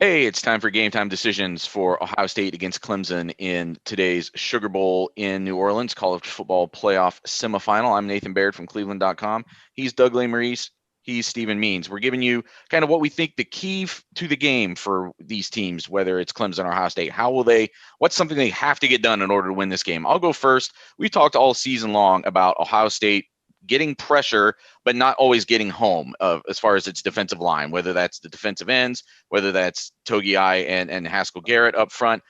Hey, it's time for game time decisions for Ohio State against Clemson in today's Sugar Bowl in New Orleans college football playoff semifinal. I'm Nathan Baird from cleveland.com. He's Doug Lesmerises. He's Stephen Means. We're giving you kind of what we think the key to the game for these teams, whether it's Clemson or Ohio State. What's something they have to get done in order to win this game? I'll go first. We talked all season long about Ohio State getting pressure, but not always getting home as far as its defensive line, whether that's the defensive ends, whether that's Togiai and Haskell Garrett up front.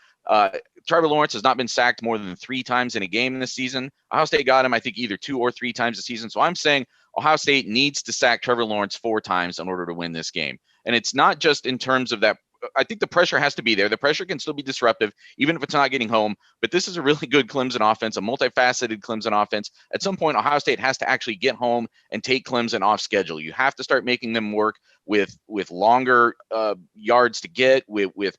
Trevor Lawrence has not been sacked more than 3 times in a game this season. Ohio State got him, I think, either 2 or 3 times this season. So I'm saying Ohio State needs to sack Trevor Lawrence 4 times in order to win this game. And it's not just in terms of that. I think the pressure has to be there. The pressure can still be disruptive, even if it's not getting home. But this is a really good Clemson offense, a multifaceted Clemson offense. At some point, Ohio State has to actually get home and take Clemson off schedule. You have to start making them work with longer yards to get, with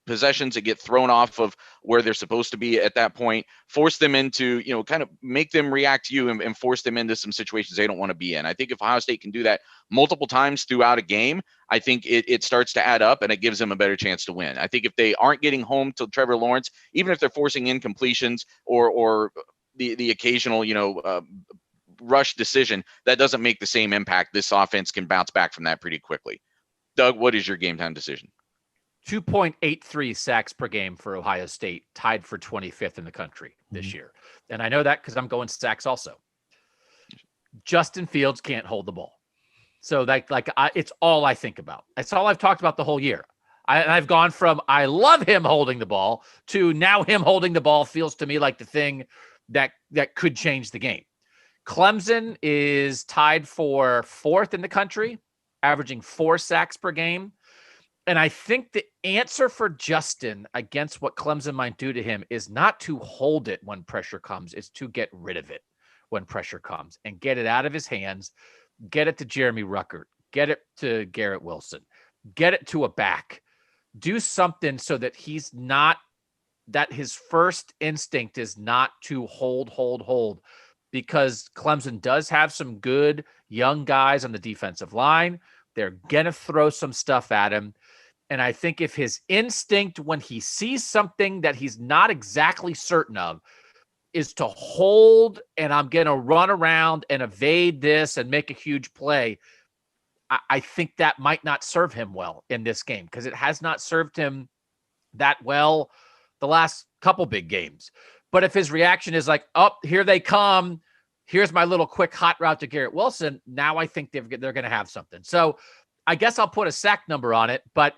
possessions that get thrown off of where they're supposed to be at that point, force them into, kind of make them react to you and force them into some situations they don't want to be in. I think if Ohio State can do that multiple times throughout a game, I think it starts to add up and it gives them a better chance to win. I think if they aren't getting home to Trevor Lawrence, even if they're forcing incompletions or the occasional, rush decision, that doesn't make the same impact. This offense can bounce back from that pretty quickly. Doug, what is your game time decision? 2.83 sacks per game for Ohio State, tied for 25th in the country this year. And I know that because I'm going sacks also. Justin Fields can't hold the ball. So it's all I think about. It's all I've talked about the whole year. I've gone from I love him holding the ball to now him holding the ball feels to me like the thing that could change the game. Clemson is tied for 4th in the country, averaging 4 sacks per game. And I think the answer for Justin against what Clemson might do to him is not to hold it when pressure comes. It's to get rid of it when pressure comes and get it out of his hands, get it to Jeremy Ruckert, get it to Garrett Wilson, get it to a back. Do something so that his first instinct is not to hold, because Clemson does have some good young guys on the defensive line. They're going to throw some stuff at him. And I think if his instinct when he sees something that he's not exactly certain of is to hold and I'm going to run around and evade this and make a huge play, I think that might not serve him well in this game because it has not served him that well the last couple big games. But if his reaction is like, oh, here they come, here's my little quick hot route to Garrett Wilson, now I think they're going to have something. So I guess I'll put a sack number on it, but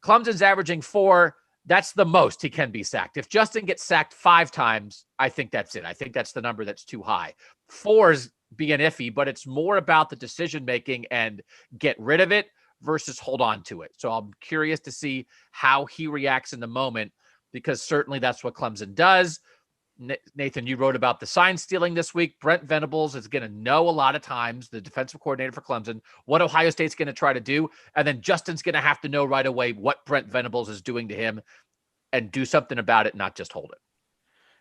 Clemson's averaging 4. That's the most he can be sacked. If Justin gets sacked 5 times, I think that's it. I think that's the number that's too high. 4 is being iffy, but it's more about the decision-making and get rid of it versus hold on to it. So I'm curious to see how he reacts in the moment because certainly that's what Clemson does. Nathan, you wrote about the sign stealing this week. Brent Venables is going to know a lot of times, the defensive coordinator for Clemson, what Ohio State's going to try to do. And then Justin's going to have to know right away what Brent Venables is doing to him and do something about it, not just hold it.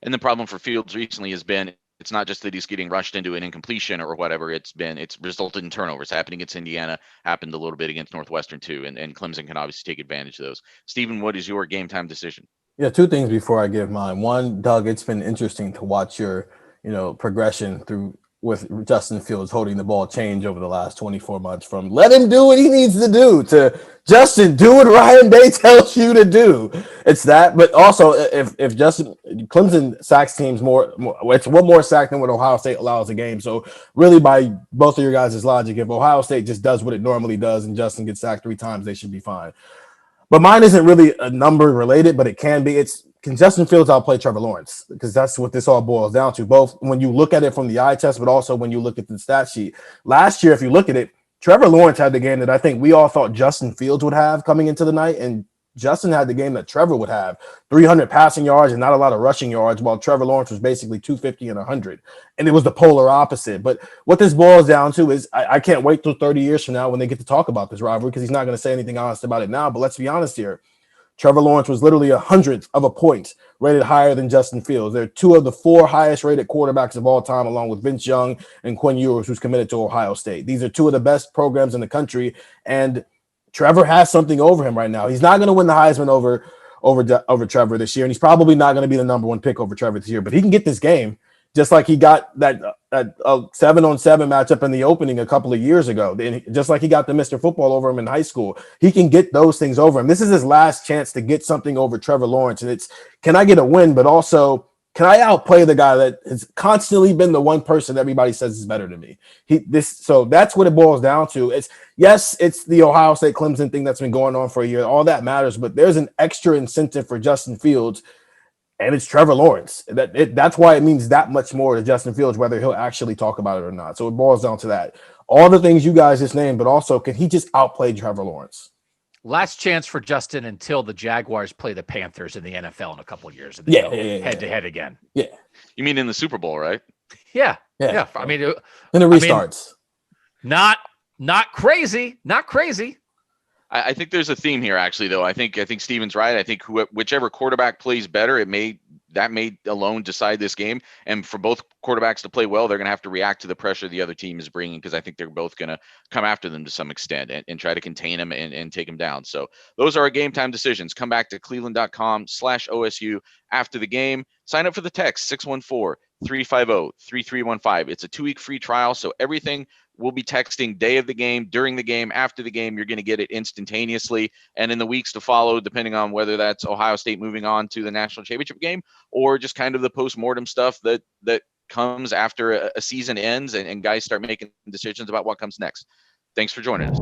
And the problem for Fields recently has been, it's not just that he's getting rushed into an incompletion or whatever. It's resulted in turnovers. Happened against Indiana, happened a little bit against Northwestern too. And Clemson can obviously take advantage of those. Stephen, what is your game time decision? Yeah, 2 things before I give mine. One, Doug, it's been interesting to watch your, progression through with Justin Fields holding the ball change over the last 24 months from let him do what he needs to do to Justin, do what Ryan Day tells you to do. It's that, but also if Justin Clemson sacks teams more, it's one more sack than what Ohio State allows a game. So really by both of your guys' logic, if Ohio State just does what it normally does and Justin gets sacked 3 times, they should be fine. But mine isn't really a number related, but it can be. Can Justin Fields outplay Trevor Lawrence? Because that's what this all boils down to, both when you look at it from the eye test, but also when you look at the stat sheet. Last year, if you look at it, Trevor Lawrence had the game that I think we all thought Justin Fields would have coming into the night, and Justin had the game that Trevor would have, 300 passing yards and not a lot of rushing yards, while Trevor Lawrence was basically 250 and 100. And it was the polar opposite. But what this boils down to is I can't wait till 30 years from now when they get to talk about this rivalry because he's not going to say anything honest about it now. But let's be honest here. Trevor Lawrence was literally 100th of a point rated higher than Justin Fields. They're 2 of the 4 highest rated quarterbacks of all time, along with Vince Young and Quinn Ewers, who's committed to Ohio State. These are 2 of the best programs in the country. And Trevor has something over him right now. He's not going to win the Heisman over Trevor this year, and he's probably not going to be the number one pick over Trevor this year. But he can get this game, just like he got that 7-on-7 matchup in the opening a couple of years ago. Just like he got the Mr. Football over him in high school, he can get those things over him. This is his last chance to get something over Trevor Lawrence, and it's, can I get a win, but also, can I outplay the guy that has constantly been the one person everybody says is better than me? So that's what it boils down to. It's the Ohio State Clemson thing that's been going on for a year. All that matters, but there's an extra incentive for Justin Fields, and it's Trevor Lawrence. That's why it means that much more to Justin Fields, whether he'll actually talk about it or not. So it boils down to that. All the things you guys just named, but also, can he just outplay Trevor Lawrence? Last chance for Justin until the Jaguars play the Panthers in the NFL in a couple of years. And head to head again. Yeah. You mean in the Super Bowl, right? Yeah. I mean, then it restarts. Not crazy. Not crazy. I think there's a theme here, actually, though. I think Steven's right. I think whichever quarterback plays better, that may alone decide this game. And for both quarterbacks to play well, they're going to have to react to the pressure the other team is bringing, because I think they're both going to come after them to some extent and try to contain them and take them down. So those are our game time decisions. Come back to cleveland.com/OSU after the game. Sign up for the text 614-350-3315. It's a 2-week free trial, so everything we'll be texting day of the game, during the game, after the game. You're going to get it instantaneously. And in the weeks to follow, depending on whether that's Ohio State moving on to the national championship game or just kind of the post-mortem stuff that comes after a season ends and guys start making decisions about what comes next. Thanks for joining us.